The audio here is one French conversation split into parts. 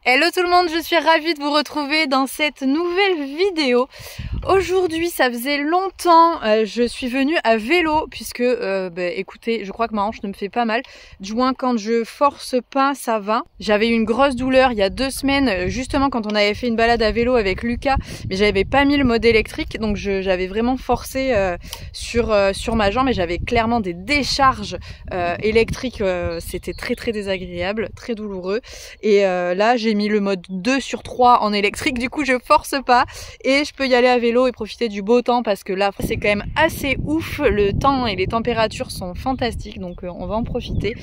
Hello tout le monde, je suis ravie de vous retrouver dans cette nouvelle vidéo. Aujourd'hui, ça faisait longtemps, je suis venue à vélo puisque, écoutez, je crois que ma hanche ne me fait pas mal. Du moins, quand je force pas, ça va. J'avais eu une grosse douleur il y a 2 semaines, justement quand on avait fait une balade à vélo avec Lucas, mais j'avais pas mis le mode électrique, donc j'avais vraiment forcé sur ma jambe et j'avais clairement des décharges électriques. C'était très désagréable, très douloureux. Et là, j'ai mis le mode 2/3 en électrique, du coup je force pas et je peux y aller à vélo et profiter du beau temps parce que là c'est quand même assez ouf, le temps et les températures sont fantastiques, donc on va en profiter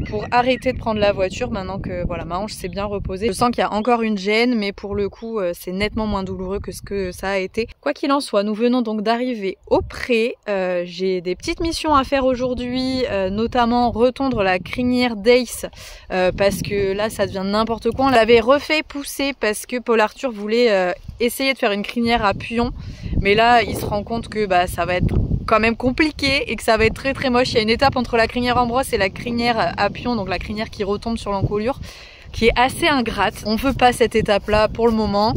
pour arrêter de prendre la voiture maintenant que voilà, ma hanche s'est bien reposée. Je sens qu'il y a encore une gêne, mais pour le coup c'est nettement moins douloureux que ce que ça a été. Quoi qu'il en soit, nous venons donc d'arriver au pré. J'ai des petites missions à faire aujourd'hui, notamment retondre la crinière d'Ace parce que là ça devient n'importe quoi. On l'avait refait pousser parce que Paul Arthur voulait essayer de faire une crinière à puyon, mais là il se rend compte que ça va être quand même compliqué et que ça va être très moche. Il y a une étape entre la crinière en brosse et la crinière à puyon, donc la crinière qui retombe sur l'encolure, qui est assez ingrate. On veut pas cette étape là pour le moment.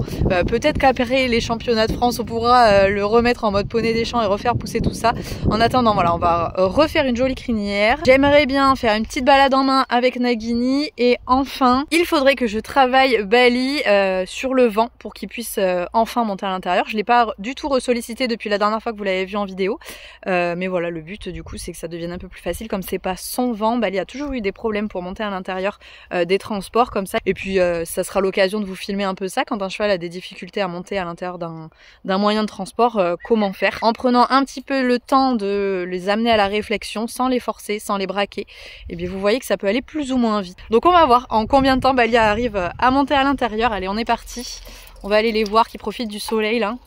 Peut-être qu'après les championnats de France on pourra le remettre en mode poney des champs et refaire pousser tout ça. En attendant, voilà, on va refaire une jolie crinière. J'aimerais bien faire une petite balade en main avec Nagini, et enfin il faudrait que je travaille Bali sur le vent pour qu'il puisse enfin monter à l'intérieur. Je l'ai pas du tout ressollicité depuis la dernière fois que vous l'avez vu en vidéo, mais voilà, le but du coup c'est que ça devienne un peu plus facile. Comme c'est pas son vent, Bali a toujours eu des problèmes pour monter à l'intérieur des transports comme ça, et puis ça sera l'occasion de vous filmer un peu ça quand un cheval a des difficultés à monter à l'intérieur d'un moyen de transport, comment faire, en prenant un petit peu le temps de les amener à la réflexion sans les forcer, sans les braquer. Et bien vous voyez que ça peut aller plus ou moins vite. Donc on va voir en combien de temps Balia arrive à monter à l'intérieur. Allez, on est parti, on va aller les voir qui profitent du soleil là.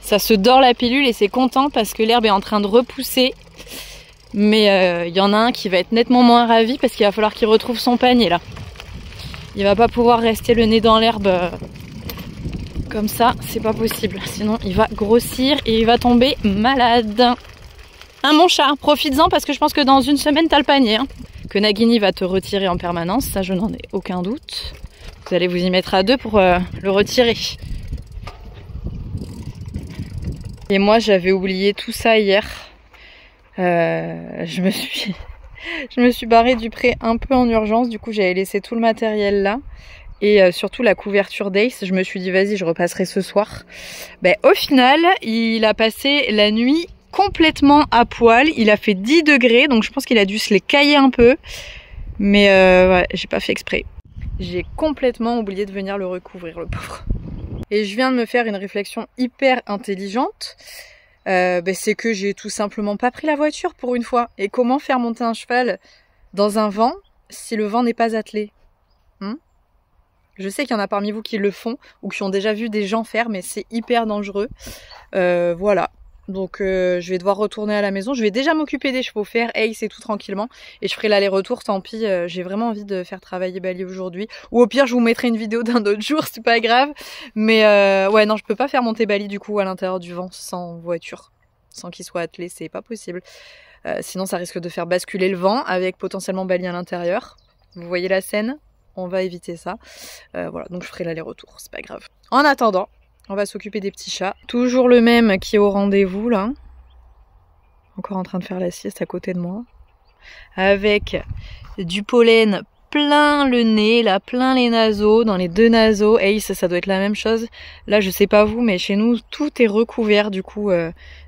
Ça se dort la pilule et c'est content parce que l'herbe est en train de repousser. Mais y en a un qui va être nettement moins ravi parce qu'il va falloir qu'il retrouve son panier là. Il va pas pouvoir rester le nez dans l'herbe comme ça, c'est pas possible. Sinon il va grossir et il va tomber malade. Hein mon chat, profites-en parce que je pense que dans 1 semaine t'as le panier. Hein. Que Nagini va te retirer en permanence, ça je n'en ai aucun doute. Vous allez vous y mettre à 2 pour le retirer. Et moi j'avais oublié tout ça hier. Je me suis barrée du pré un peu en urgence, du coup j'avais laissé tout le matériel là et surtout la couverture d'Ace. Je me suis dit vas-y, je repasserai ce soir. Au final il a passé la nuit complètement à poil, il a fait 10 degrés, donc je pense qu'il a dû se les cailler un peu, mais ouais, j'ai pas fait exprès. J'ai complètement oublié de venir le recouvrir, le pauvre. Et je viens de me faire une réflexion hyper intelligente. C'est que j'ai tout simplement pas pris la voiture pour une fois. Et comment faire monter un cheval dans un vent si le vent n'est pas attelé? Je sais qu'il y en a parmi vous qui le font ou qui ont déjà vu des gens faire, mais c'est hyper dangereux. Voilà. Donc je vais devoir retourner à la maison. Je vais déjà m'occuper des chevaux, faire Ace et tout tranquillement. Et je ferai l'aller-retour, tant pis. J'ai vraiment envie de faire travailler Bali aujourd'hui. Ou au pire, je vous mettrai une vidéo d'un autre jour, c'est pas grave. Mais ouais, non, je peux pas faire monter Bali du coup à l'intérieur du vent sans voiture. Sans qu'il soit attelé, c'est pas possible. Sinon, ça risque de faire basculer le vent avec potentiellement Bali à l'intérieur. Vous voyez la scène? On va éviter ça. Voilà, donc je ferai l'aller-retour, c'est pas grave. En attendant, on va s'occuper des petits chats. Toujours le même qui est au rendez-vous là. Encore en train de faire la sieste à côté de moi. Avec du pollen plein le nez, là, plein les naseaux, dans les 2 naseaux. Ace, ça doit être la même chose. Là, je sais pas vous, mais chez nous, tout est recouvert du coup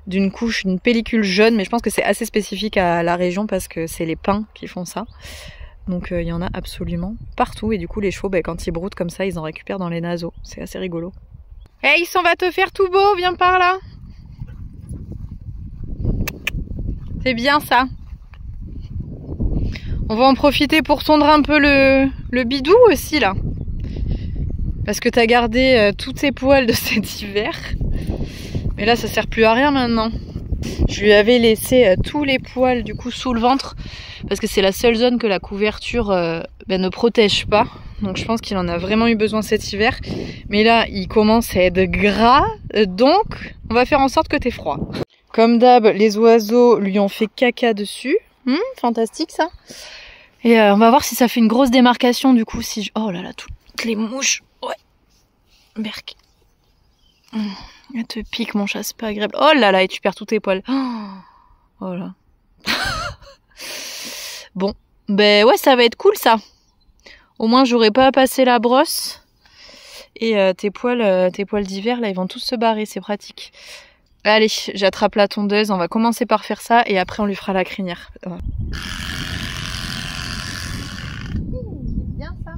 d'une couche, d'une pellicule jaune. Mais je pense que c'est assez spécifique à la région parce que c'est les pins qui font ça. Donc il y en a absolument partout. Et du coup, les chevaux, quand ils broutent comme ça, ils en récupèrent dans les naseaux. C'est assez rigolo. Ace, on va te faire tout beau, viens par là. C'est bien ça. On va en profiter pour tondre un peu le bidou aussi là. Parce que t'as gardé tous tes poils de cet hiver. Mais là ça sert plus à rien maintenant. Je lui avais laissé tous les poils du coup sous le ventre. Parce que c'est la seule zone que la couverture ne protège pas. Donc je pense qu'il en a vraiment eu besoin cet hiver. Mais là il commence à être gras. Donc on va faire en sorte que t'aies froid. Comme d'hab, les oiseaux lui ont fait caca dessus. Fantastique ça. Et on va voir si ça fait une grosse démarcation du coup. Si je... Oh là là, toutes les mouches. Ouais. Berk. Elle te pique mon chat, c'est pas agréable. Oh là là, et tu perds tous tes poils. Oh là. Bon, ben ouais, ça va être cool ça. Au moins j'aurai pas à passer la brosse. Et tes poils d'hiver là, ils vont tous se barrer, c'est pratique. Allez, j'attrape la tondeuse, on va commencer par faire ça et après on lui fera la crinière. Ouais. Bien ça.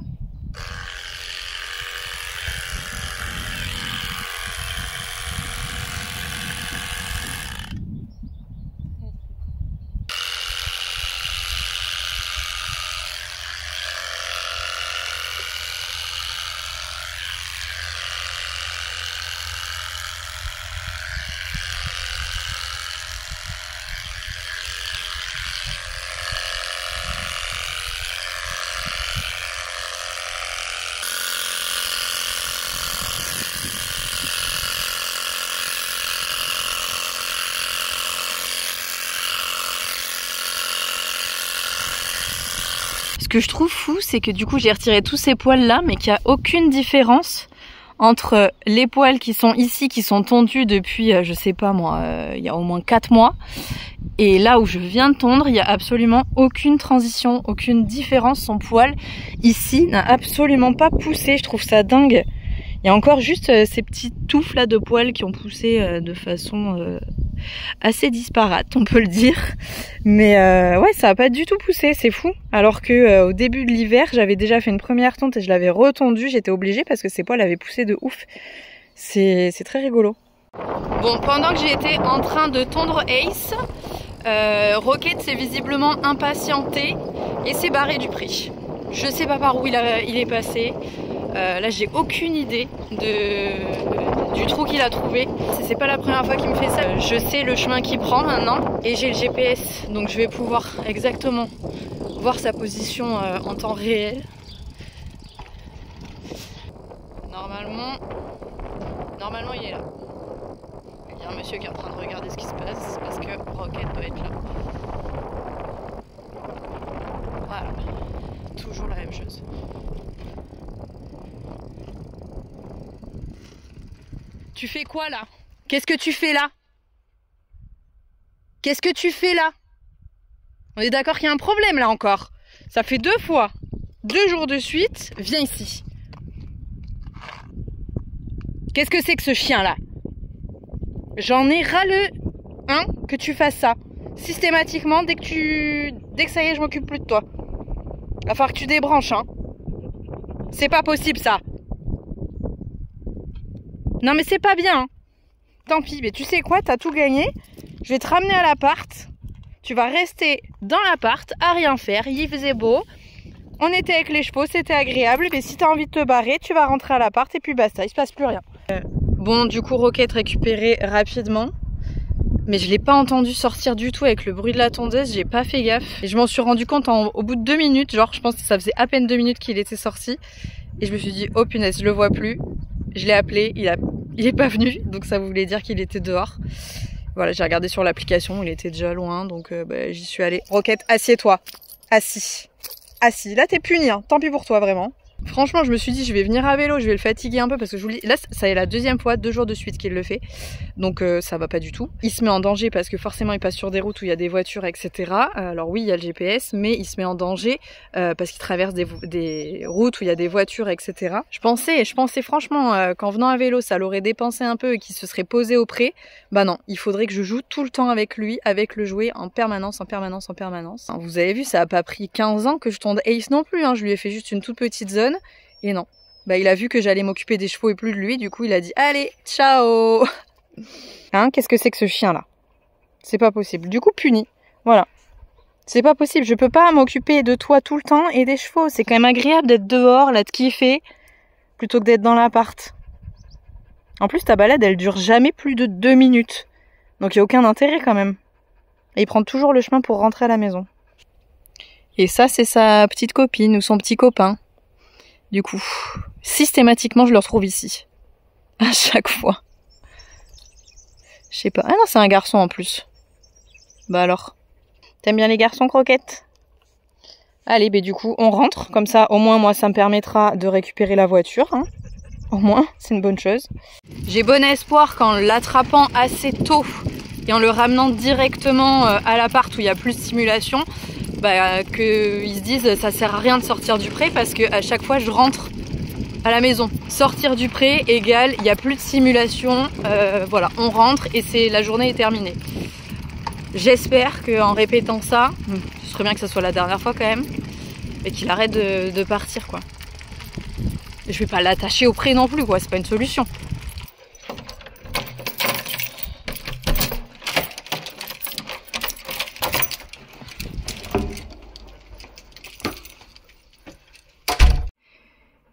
Ce que je trouve fou, c'est que du coup j'ai retiré tous ces poils là, mais qu'il n'y a aucune différence entre les poils qui sont ici, qui sont tondus depuis, je sais pas moi, il y a au moins 4 mois, et là où je viens de tondre, il n'y a absolument aucune transition, aucune différence. Son poil ici n'a absolument pas poussé, je trouve ça dingue. Il y a encore juste ces petites touffes là de poils qui ont poussé de façon assez disparate, on peut le dire. Mais ouais, ça a pas du tout poussé, c'est fou. Alors que au début de l'hiver, j'avais déjà fait une première tonte et je l'avais retondue, j'étais obligée parce que ces poils avaient poussé de ouf. C'est très rigolo. Bon, pendant que j'ai été en train de tondre Ace, Rocket s'est visiblement impatienté et s'est barré du pré. Je sais pas par où il est passé. Là j'ai aucune idée du trou qu'il a trouvé. C'est pas la première fois qu'il me fait ça. Je sais le chemin qu'il prend maintenant et j'ai le GPS, donc je vais pouvoir exactement voir sa position en temps réel. Normalement il est là. Il y a un monsieur qui est en train de regarder ce qui se passe parce que Rocket doit être là. Voilà, toujours la même chose. Tu fais quoi là? Qu'est-ce que tu fais là? Qu'est-ce que tu fais là? On est d'accord qu'il y a un problème là encore. Ça fait 2 fois, 2 jours de suite. Viens ici. Qu'est-ce que c'est que ce chien là? J'en ai ras le que tu fasses ça. Systématiquement, dès que ça y est, je m'occupe plus de toi. Va falloir que tu débranches, hein. C'est pas possible ça. Non mais c'est pas bien, hein. Tant pis, mais tu sais quoi, t'as tout gagné. Je vais te ramener à l'appart. Tu vas rester dans l'appart à rien faire. Il faisait beau. On était avec les chevaux, c'était agréable. Mais si t'as envie de te barrer, tu vas rentrer à l'appart et puis basta, il se passe plus rien. Bon, du coup, Rocket récupéré rapidement. Mais je l'ai pas entendu sortir du tout avec le bruit de la tondeuse, j'ai pas fait gaffe. Et je m'en suis rendu compte au bout de 2 minutes, genre je pense que ça faisait à peine 2 minutes qu'il était sorti. Et je me suis dit, oh punaise, je le vois plus. Je l'ai appelé, il est pas venu, donc ça voulait dire qu'il était dehors. Voilà, j'ai regardé sur l'application, il était déjà loin, donc j'y suis allée. Rocket, assieds-toi. Assis. Assis. Là, t'es puni, hein. Tant pis pour toi, vraiment. Franchement, je me suis dit, je vais venir à vélo, je vais le fatiguer un peu parce que je vous le dis, là, ça est la 2e fois, 2 jours de suite qu'il le fait. Donc ça va pas du tout. Il se met en danger parce que forcément, il passe sur des routes où il y a des voitures, etc. Alors oui, il y a le GPS, mais il se met en danger parce qu'il traverse des routes où il y a des voitures, etc. Je pensais franchement qu'en venant à vélo, ça l'aurait dépensé un peu et qu'il se serait posé au pré. Bah non, il faudrait que je joue tout le temps avec lui, avec le jouet, en permanence. Vous avez vu, ça a pas pris 15 ans que je tonde Ace non plus, hein. Je lui ai fait juste une toute petite zone. Et non, bah il a vu que j'allais m'occuper des chevaux et plus de lui, du coup il a dit allez, ciao. Hein, qu'est-ce que c'est que ce chien là? C'est pas possible, du coup puni, voilà. C'est pas possible, je peux pas m'occuper de toi tout le temps et des chevaux, c'est quand même agréable d'être dehors, là de kiffer, plutôt que d'être dans l'appart. En plus ta balade elle dure jamais plus de 2 minutes, donc il n'y a aucun intérêt quand même. Et il prend toujours le chemin pour rentrer à la maison. Et ça c'est sa petite copine ou son petit copain. Du coup, systématiquement, je le retrouve ici. À chaque fois. Je sais pas. Ah non, c'est un garçon en plus. Bah alors. T'aimes bien les garçons, Croquette? Allez, du coup, on rentre. Comme ça, au moins, moi, ça me permettra de récupérer la voiture. Hein. Au moins, c'est une bonne chose. J'ai bon espoir qu'en l'attrapant assez tôt et en le ramenant directement à l'appart où il n'y a plus de simulation, qu'ils se disent ça sert à rien de sortir du pré parce qu'à chaque fois, je rentre à la maison. Sortir du pré égale, il n'y a plus de simulation. Voilà, on rentre et la journée est terminée. J'espère qu'en répétant ça, ce serait bien que ça soit la dernière fois quand même, et qu'il arrête de partir quoi. Et je vais pas l'attacher au pré non plus quoi, c'est pas une solution.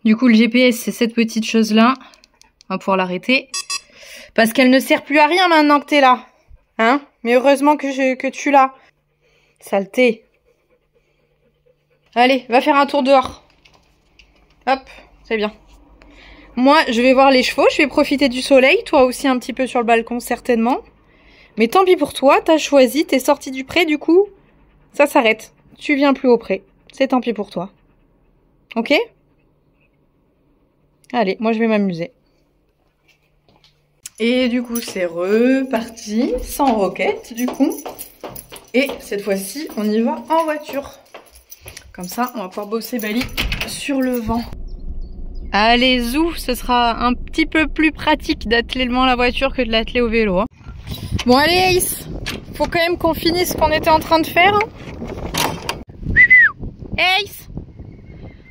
Du coup le GPS c'est cette petite chose là, on va pouvoir l'arrêter, parce qu'elle ne sert plus à rien maintenant que t'es là. Hein? Mais heureusement que tu l'as. Saleté. Allez, va faire un tour dehors. Hop, c'est bien. Moi, je vais voir les chevaux, je vais profiter du soleil. Toi aussi un petit peu sur le balcon, certainement. Mais tant pis pour toi, t'as choisi, t'es sorti du pré, du coup, ça s'arrête. Tu viens plus au pré. C'est tant pis pour toi. Ok? Allez, moi je vais m'amuser. Et du coup, c'est reparti, sans roquette, du coup. Et cette fois-ci, on y va en voiture. Comme ça, on va pouvoir bosser Bali sur le vent. Allez, zou, ce sera un petit peu plus pratique d'atteler le vent à la voiture que de l'atteler au vélo. Hein. Bon, allez, Ace, faut quand même qu'on finisse ce qu'on était en train de faire. Ace,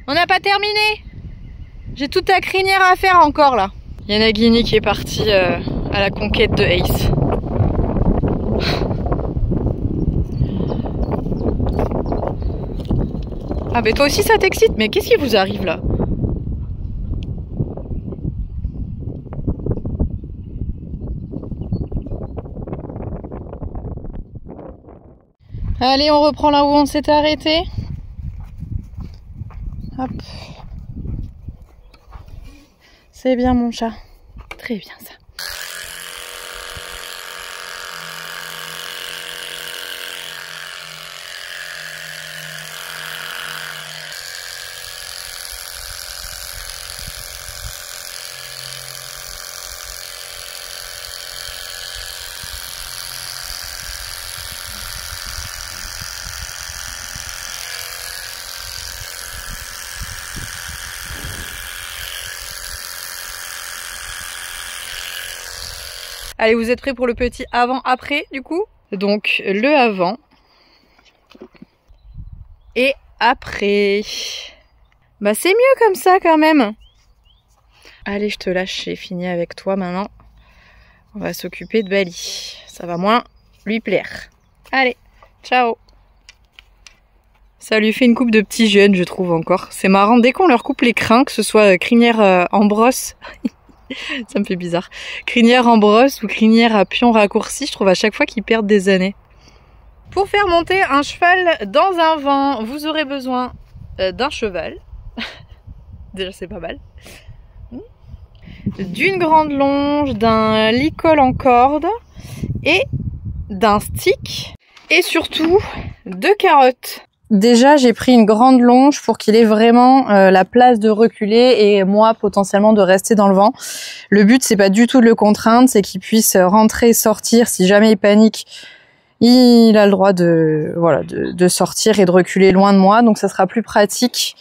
on n'a pas terminé. J'ai toute ta crinière à faire encore, là. Il y a Nagini qui est parti à la conquête de Ace. Ah mais toi aussi ça t'excite, mais qu'est-ce qui vous arrive là? Allez, on reprend là où on s'était arrêté. Hop. C'est bien mon chat. Très bien ça. Allez, vous êtes prêts pour le petit avant-après du coup? Donc le avant et après. Bah c'est mieux comme ça quand même. Allez, je te lâche, j'ai fini avec toi maintenant. On va s'occuper de Bali. Ça va moins lui plaire. Allez, ciao. Ça lui fait une coupe de petits jeunes, je trouve encore. C'est marrant, dès qu'on leur coupe les crins, que ce soit crinière en brosse... Ça me fait bizarre. Crinière en brosse ou crinière à pion raccourci, je trouve à chaque fois qu'ils perdent des années. Pour faire monter un cheval dans un vent, vous aurez besoin d'un cheval. Déjà c'est pas mal. D'une grande longe, d'un licol en corde et d'un stick. Et surtout, 2 carottes. Déjà, j'ai pris une grande longe pour qu'il ait vraiment la place de reculer et moi potentiellement de rester dans le vent. Le but, c'est pas du tout de le contraindre, c'est qu'il puisse rentrer, sortir. Si jamais il panique, il a le droit de sortir et de reculer loin de moi. Donc, ça sera plus pratique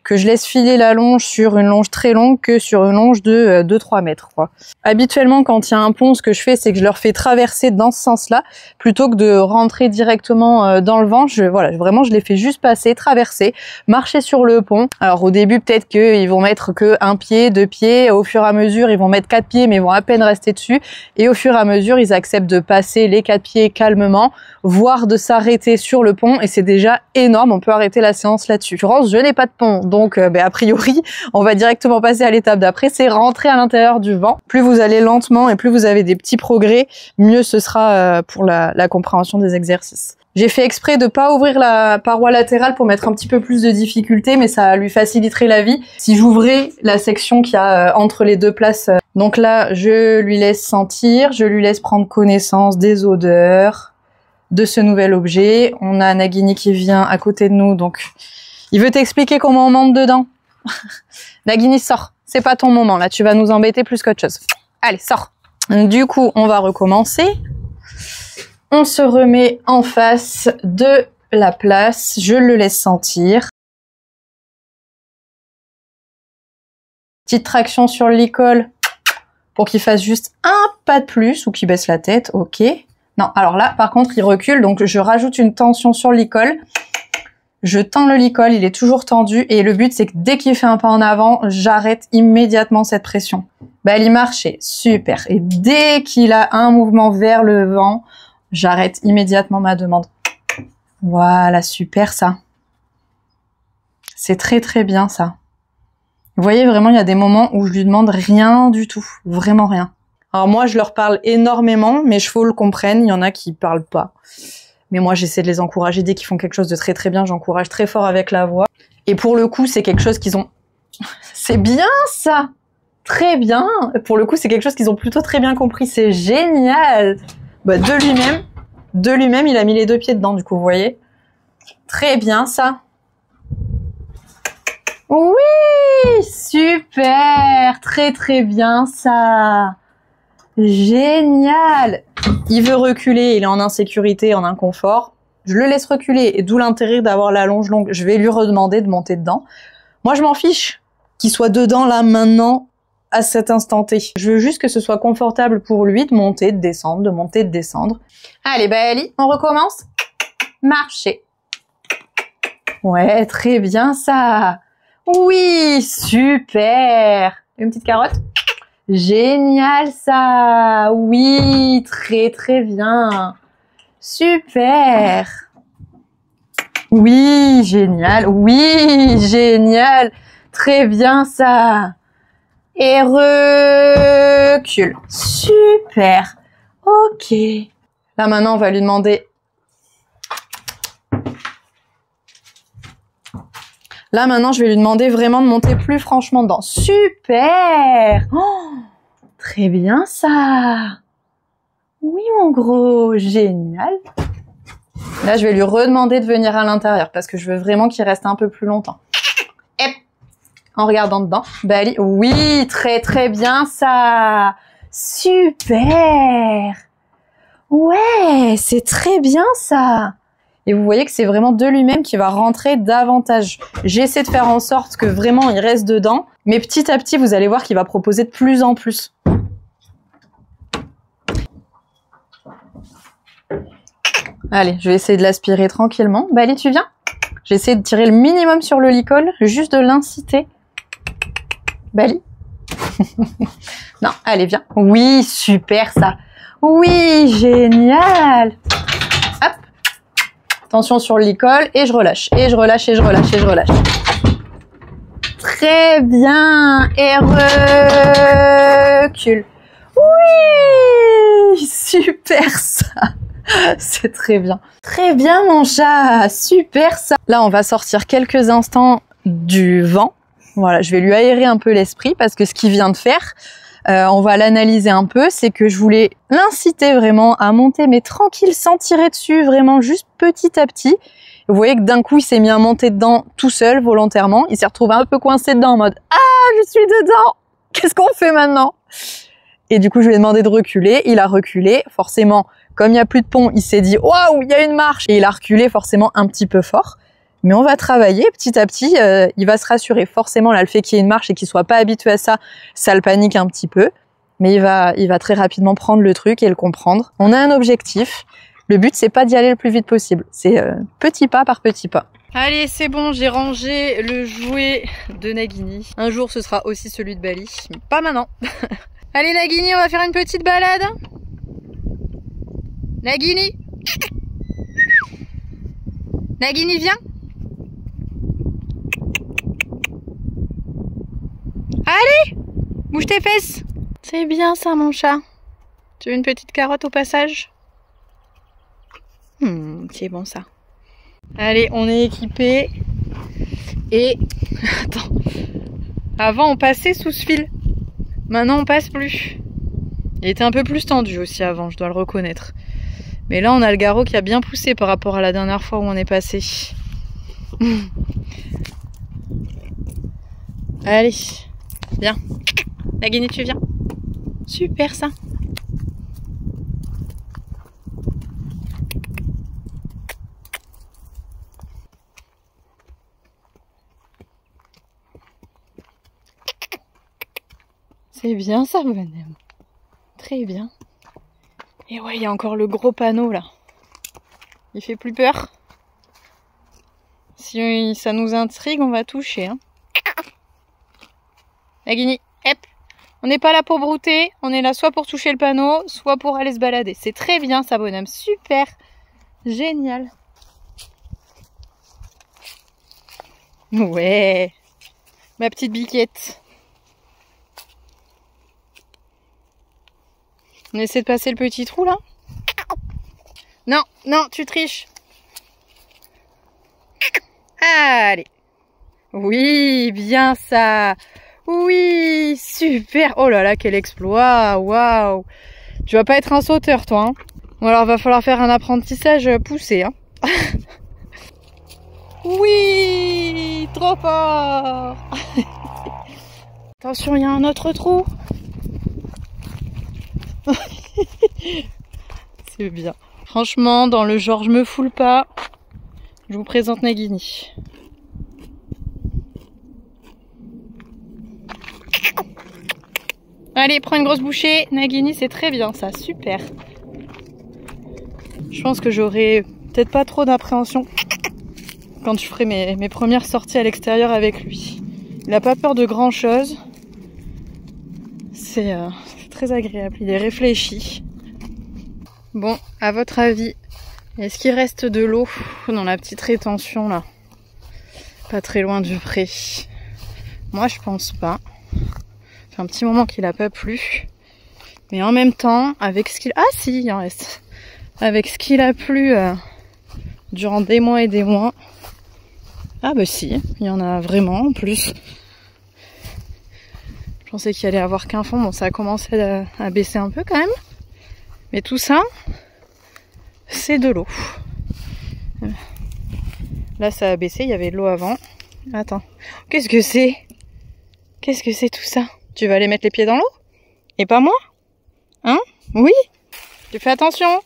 que je laisse filer la longe sur une longe très longue que sur une longe de 2-3 mètres, quoi. Habituellement, quand il y a un pont, ce que je fais, c'est que je leur fais traverser dans ce sens-là, plutôt que de rentrer directement dans le vent. Vraiment, je les fais juste passer, traverser, marcher sur le pont. Alors au début, peut-être qu'ils vont mettre que 1 pied, 2 pieds. Au fur et à mesure, ils vont mettre 4 pieds, mais ils vont à peine rester dessus. Et au fur et à mesure, ils acceptent de passer les 4 pieds calmement, voire de s'arrêter sur le pont. Et c'est déjà énorme. On peut arrêter la séance là-dessus. Je n'ai pas de pont. Donc, a priori, on va directement passer à l'étape d'après, c'est rentrer à l'intérieur du vent. Plus vous allez lentement et plus vous avez des petits progrès, mieux ce sera pour la compréhension des exercices. J'ai fait exprès de pas ouvrir la paroi latérale pour mettre un petit peu plus de difficulté, mais ça lui faciliterait la vie si j'ouvrais la section qu'il y a entre les 2 places. Donc là, je lui laisse sentir, je lui laisse prendre connaissance des odeurs de ce nouvel objet. On a Nagini qui vient à côté de nous, donc Il veut t'expliquer comment on monte dedans. Nagini, sors. C'est pas ton moment, là. Tu vas nous embêter plus qu'autre chose. Allez, sors. Du coup, on va recommencer. On se remet en face de la place. Je le laisse sentir. Petite traction sur le licol pour qu'il fasse juste un pas de plus ou qu'il baisse la tête. Ok. Non, alors là, par contre, il recule. Donc, je rajoute une tension sur le licol. Je tends le licol, il est toujours tendu. Et le but, c'est que dès qu'il fait un pas en avant, j'arrête immédiatement cette pression. Il marchait. Super. Et dès qu'il a un mouvement vers le vent, j'arrête immédiatement ma demande. Voilà, super ça. C'est très très bien ça. Vous voyez, vraiment, il y a des moments où je lui demande rien du tout. Vraiment rien. Alors moi, je leur parle énormément. Mes chevaux le comprennent. Il y en a qui parlent pas. Mais moi, j'essaie de les encourager. Dès qu'ils font quelque chose de très très bien, j'encourage très fort avec la voix. Et pour le coup, c'est quelque chose qu'ils ont... C'est bien ça! Très bien! Pour le coup, c'est quelque chose qu'ils ont plutôt très bien compris. C'est génial! De lui-même, il a mis les 2 pieds dedans, du coup, vous voyez? Très bien ça! Oui! Super! Très très bien ça! Génial! Il veut reculer, il est en insécurité, en inconfort. Je le laisse reculer, et d'où l'intérêt d'avoir la longe longue. Je vais lui redemander de monter dedans. Moi, je m'en fiche qu'il soit dedans, là, maintenant, à cet instant T. Je veux juste que ce soit confortable pour lui de monter, de descendre, de monter, de descendre. Allez, Ali, on recommence. Marcher. Ouais, très bien ça. Oui, super. Une petite carotte. Génial ça. Oui, très très bien. Super. Oui, génial. Oui, génial. Très bien ça. Et recule. Super. Ok. Là maintenant, on va lui demander... Là, maintenant, je vais lui demander vraiment de monter plus franchement dedans. Super! Oh, très bien, ça! Oui, mon gros, génial! Là, je vais lui redemander de venir à l'intérieur parce que je veux vraiment qu'il reste un peu plus longtemps. Hep! En regardant dedans. Ali, oui, très, très bien, ça! Super! Ouais, c'est très bien, ça! Et vous voyez que c'est vraiment de lui-même qui va rentrer davantage. J'essaie de faire en sorte que vraiment il reste dedans. Mais petit à petit, vous allez voir qu'il va proposer de plus en plus. Allez, je vais essayer de l'aspirer tranquillement. Ali, tu viens? J'essaie de tirer le minimum sur le licol, juste de l'inciter. Ali. Non, allez, viens. Oui, super ça. Oui, génial. Hop. Tension sur le licol et je relâche, et je relâche, et je relâche, et je relâche. Très bien. Et recule. Oui, super ça. C'est très bien. Très bien mon chat, super ça. Là, on va sortir quelques instants du vent. Voilà, je vais lui aérer un peu l'esprit parce que ce qu'il vient de faire, on va l'analyser un peu, c'est que je voulais l'inciter vraiment à monter, mais tranquille, sans tirer dessus, vraiment juste petit à petit. Vous voyez que d'un coup, il s'est mis à monter dedans tout seul, volontairement. Il s'est retrouvé un peu coincé dedans en mode « Ah, je suis dedans! Qu'est-ce qu'on fait maintenant ?» Et du coup, je lui ai demandé de reculer. Il a reculé. Forcément, comme il n'y a plus de pont, il s'est dit « Waouh, il y a une marche !» Et il a reculé forcément un petit peu fort. Mais on va travailler petit à petit, il va se rassurer. Forcément, là, le fait qu'il y ait une marche et qu'il soit pas habitué à ça, ça le panique un petit peu. Mais il va très rapidement prendre le truc et le comprendre. On a un objectif. Le but, c'est pas d'y aller le plus vite possible. C'est petit pas par petit pas. Allez, c'est bon, j'ai rangé le jouet de Nagini. Un jour, ce sera aussi celui de Bali, mais pas maintenant. Allez, Nagini, on va faire une petite balade. Nagini. Nagini, viens. Allez, bouge tes fesses. C'est bien ça, mon chat. Tu veux une petite carotte au passage? C'est bon ça. Allez, on est équipé. Et attends. Avant, on passait sous ce fil. Maintenant, on passe plus. Il était un peu plus tendu aussi avant, je dois le reconnaître. Mais là, on a le garrot qui a bien poussé par rapport à la dernière fois où on est passé. Allez, viens. Nagini, tu viens. Super ça. C'est bien ça, bonhomme. Très bien. Et ouais, il y a encore le gros panneau là. Il fait plus peur. Si ça nous intrigue, on va toucher. Hein. Nagini, hep. On n'est pas là pour brouter, on est là soit pour toucher le panneau, soit pour aller se balader. C'est très bien ça, bonhomme. Super. Génial. Ouais. Ma petite biquette. On essaie de passer le petit trou là. Non, non, tu triches. Allez. Oui, bien ça. Oui, super. Oh là là, quel exploit. Waouh. Tu vas pas être un sauteur, toi. Hein. Ou alors, va falloir faire un apprentissage poussé. Hein. Oui, trop fort. Attention, il y a un autre trou. C'est bien. Franchement, dans le genre je me foule pas, je vous présente Nagini. Allez, prends une grosse bouchée. Nagini, c'est très bien ça, super. Je pense que j'aurai peut-être pas trop d'appréhension quand je ferai mes premières sorties à l'extérieur avec lui. Il a pas peur de grand chose. C'est très agréable, il est réfléchi. Bon, à votre avis, est-ce qu'il reste de l'eau dans la petite rétention là? Pas très loin du pré. Moi je pense pas. Ça fait un petit moment qu'il a pas plu. Mais en même temps, avec ce qu'il... Ah si, il en reste. Avec ce qu'il a plu durant des mois et des mois. Ah bah si, il y en a vraiment en plus. Je pensais qu'il allait avoir qu'un fond. Bon, ça a commencé à baisser un peu quand même. Mais tout ça, c'est de l'eau. Là, ça a baissé. Il y avait de l'eau avant. Attends. Qu'est-ce que c'est? Qu'est-ce que c'est tout ça? Tu vas aller mettre les pieds dans l'eau? Et pas moi? Hein? Oui? Tu fais attention.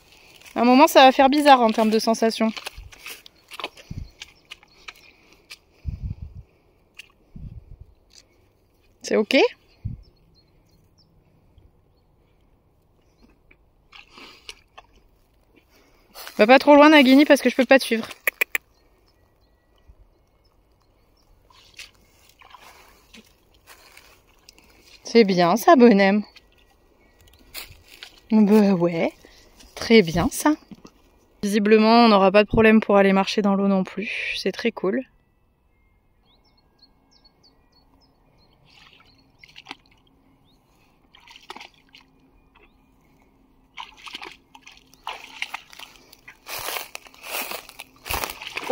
À un moment, ça va faire bizarre en termes de sensation. C'est ok? Va pas trop loin, Nagini, parce que je peux pas te suivre. C'est bien ça, bonhomme. Bah ouais, très bien ça. Visiblement, on n'aura pas de problème pour aller marcher dans l'eau non plus. C'est très cool.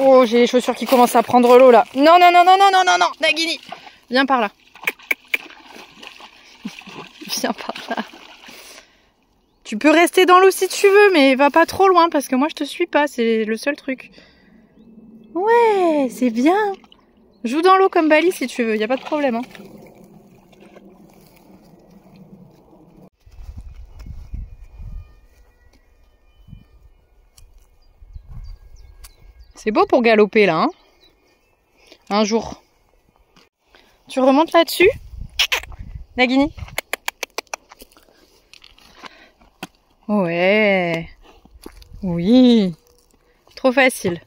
Oh, j'ai les chaussures qui commencent à prendre l'eau là. Non, non, non, non, non, non, non, non, Nagini, viens par là. Viens par là. Tu peux rester dans l'eau si tu veux, mais va pas trop loin parce que moi je te suis pas, c'est le seul truc. Ouais, c'est bien. Joue dans l'eau comme Bali si tu veux, y a pas de problème. Hein. C'est beau pour galoper là, hein. Un jour. Tu remontes là-dessus, Nagini? Ouais. Oui. Trop facile.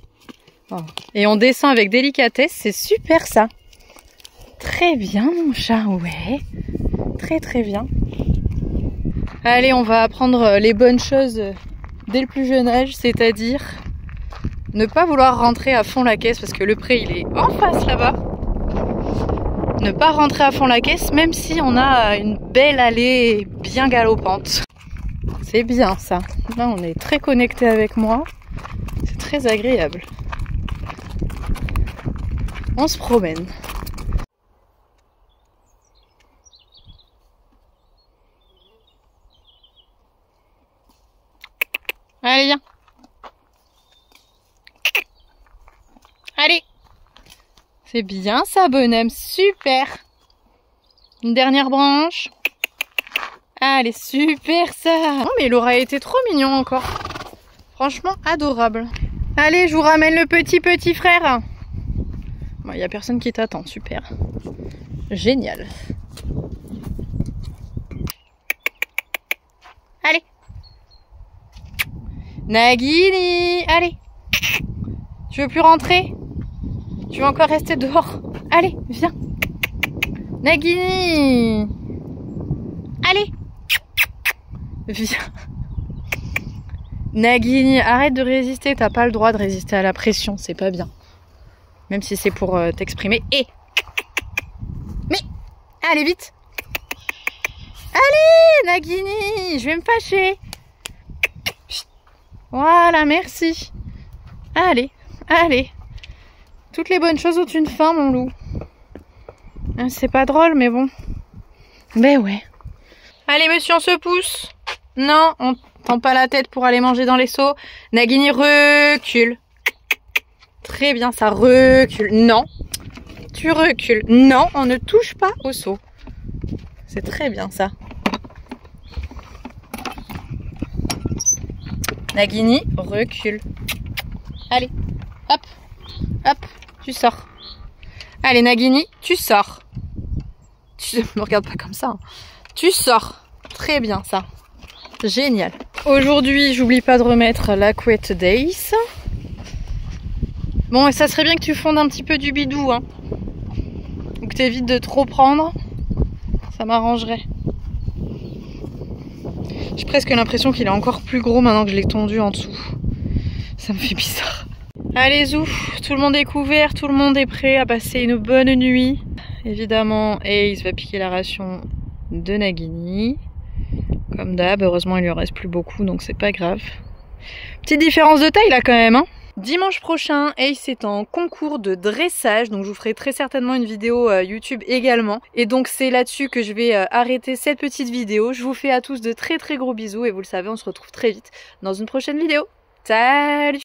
Oh. Et on descend avec délicatesse, c'est super ça. Très bien mon chat, ouais. Très très bien. Allez, on va apprendre les bonnes choses dès le plus jeune âge, c'est-à-dire ne pas vouloir rentrer à fond la caisse parce que le pré il est en face là-bas. Ne pas rentrer à fond la caisse même si on a une belle allée bien galopante. C'est bien ça. Là on est très connecté avec moi. C'est très agréable. On se promène. Allez, viens. Allez. C'est bien ça, bonhomme. Super. Une dernière branche. Ah, elle est super ça. Oh, mais il aura été trop mignon encore. Franchement, adorable. Allez, je vous ramène le petit frère. Bon, il n'y a personne qui t'attend, super. Génial. Allez. Nagini, allez. Tu veux plus rentrer? Tu veux encore rester dehors? Allez, viens. Nagini. Allez. Viens. Nagini, arrête de résister. T'as pas le droit de résister à la pression, c'est pas bien. Même si c'est pour t'exprimer. Et mais allez vite. Allez Nagini, je vais me fâcher. Voilà, merci. Allez, allez. Toutes les bonnes choses ont une fin, mon loup. C'est pas drôle, mais bon. Ben ouais. Allez, monsieur, on se pousse. Non, on tend pas la tête pour aller manger dans les seaux. Nagini, recule. Très bien, ça recule. Non, tu recules. Non, on ne touche pas au seau. C'est très bien, ça. Nagini, recule. Allez, hop, hop, tu sors. Allez, Nagini, tu sors. Tu me regardes pas comme ça. Hein. Tu sors. Très bien, ça. Génial. Aujourd'hui, j'oublie pas de remettre la couette d'Ace. Bon, et ça serait bien que tu fondes un petit peu du bidou, hein. Ou que t'évites de trop prendre. Ça m'arrangerait. J'ai presque l'impression qu'il est encore plus gros maintenant que je l'ai tondu en dessous. Ça me fait bizarre. Allez, Zou, tout le monde est couvert, tout le monde est prêt à passer une bonne nuit. Évidemment, Ace va piquer la ration de Nagini. Comme d'hab, heureusement il lui en reste plus beaucoup, donc c'est pas grave. Petite différence de taille là quand même, hein. Dimanche prochain, Ace est en concours de dressage, donc je vous ferai très certainement une vidéo YouTube également. Et donc c'est là-dessus que je vais arrêter cette petite vidéo. Je vous fais à tous de très gros bisous et vous le savez, on se retrouve très vite dans une prochaine vidéo. Salut!